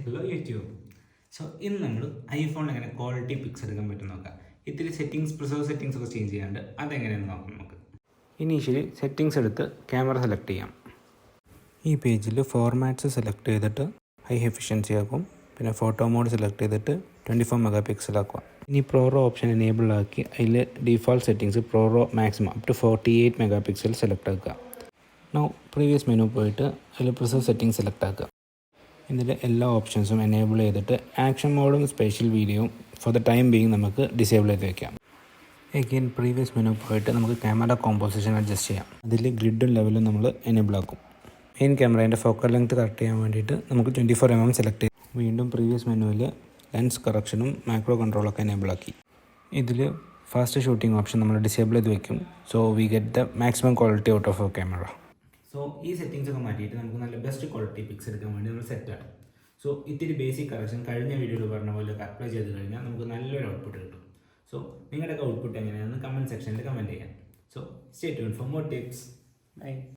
Hello YouTube. ഇന്ന് നമ്മൾ ഐഫോണിൽ എങ്ങനെ ക്വാളിറ്റി പിക്സ് എടുക്കാൻ പറ്റും നോക്കാം. ഇത്തിരി പ്രിസർവ് സെറ്റിങ്സ് ഒക്കെ ചേഞ്ച് ചെയ്യാണ്ട് അതെങ്ങനെയാണെന്ന് നോക്കാം നമുക്ക്. ഇനീഷ്യലി സെറ്റിങ്സ് എടുത്ത് ക്യാമറ സെലക്ട് ചെയ്യാം. ഈ പേജിൽ ഫോർമാറ്റ്സ് സെലക്ട് ചെയ്തിട്ട് ഹൈ എഫിഷ്യൻസി ആക്കും. പിന്നെ ഫോട്ടോ മോഡ് സെലക്ട് ചെയ്തിട്ട് 24 മെഗാ പിക്സൽ ആക്കുക. ഇനി പ്രോറോ ഓപ്ഷൻ എനേബിൾ ആക്കി അതിൽ ഡിഫോൾട്ട് സെറ്റിങ്സ് പ്രോറോ maximum up to 48 mega pixel select ആക്കുക. നൗ പ്രീവിയസ് മെനു പോയിട്ട് അതിൽ പ്രിസർവ് സെറ്റിംഗ് സെലക്ട് ആക്കുക. ഇതിൽ എല്ലാ ഓപ്ഷൻസും എനേബിൾ ചെയ്തിട്ട് ആക്ഷൻ മോഡും സ്പെഷ്യൽ വീഡിയോയും ഫോർ ദ ടൈം ബീയിങ് നമുക്ക് ഡിസേബിൾ ചെയ്ത് വയ്ക്കാം. എഗെയിൻ പ്രീവിയസ് മെനു പോയിട്ട് നമുക്ക് ക്യാമറ കോമ്പോസിഷൻ അഡ്ജസ്റ്റ് ചെയ്യാം. അതിൽ ഗ്രിഡും ലെവലും നമ്മൾ എനേബിൾ ആക്കും. മെയിൻ ക്യാമറേൻ്റെ ഫോക്കൽ ലെങ്ത് കറക്റ്റ് ചെയ്യാൻ വേണ്ടിയിട്ട് നമുക്ക് 24mm സെലക്ട് ചെയ്യാം. വീണ്ടും പ്രീവിയസ് മെനുവിൽ ലെൻസ് കറക്ഷനും മാക്രോ കൺട്രോളൊക്കെ എനേബിൾ ആക്കി. ഇതിൽ ഫാസ്റ്റ് ഷൂട്ടിംഗ് ഓപ്ഷൻ നമ്മൾ ഡിസേബിൾ ചെയ്ത് വയ്ക്കും. So we get the maximum quality out of our camera. ഈ സെറ്റിങ്സ് ഒക്കെ മാറ്റിയിട്ട് നമുക്ക് നല്ല ബെസ്റ്റ് ക്വാളിറ്റി പിക്സ് എടുക്കാൻ വേണ്ടി നമ്മൾ സെറ്റാണ്. ഇത്തിരി ബേസിക് കറക്ഷൻ കഴിഞ്ഞ വീഡിയോയിൽ പറഞ്ഞ പോലെ അപ്ലൈ ചെയ്ത് കഴിഞ്ഞാൽ നമുക്ക് നല്ലൊരു ഔട്ട്പുട്ട് കിട്ടും. നിങ്ങളുടെയൊക്കെ ഔട്ട്പുട്ട് എങ്ങനെയാണെന്ന് കമൻറ്റ് സെക്ഷനിൽ കമൻറ്റ് ചെയ്യാം. Stay tune for more tips. By.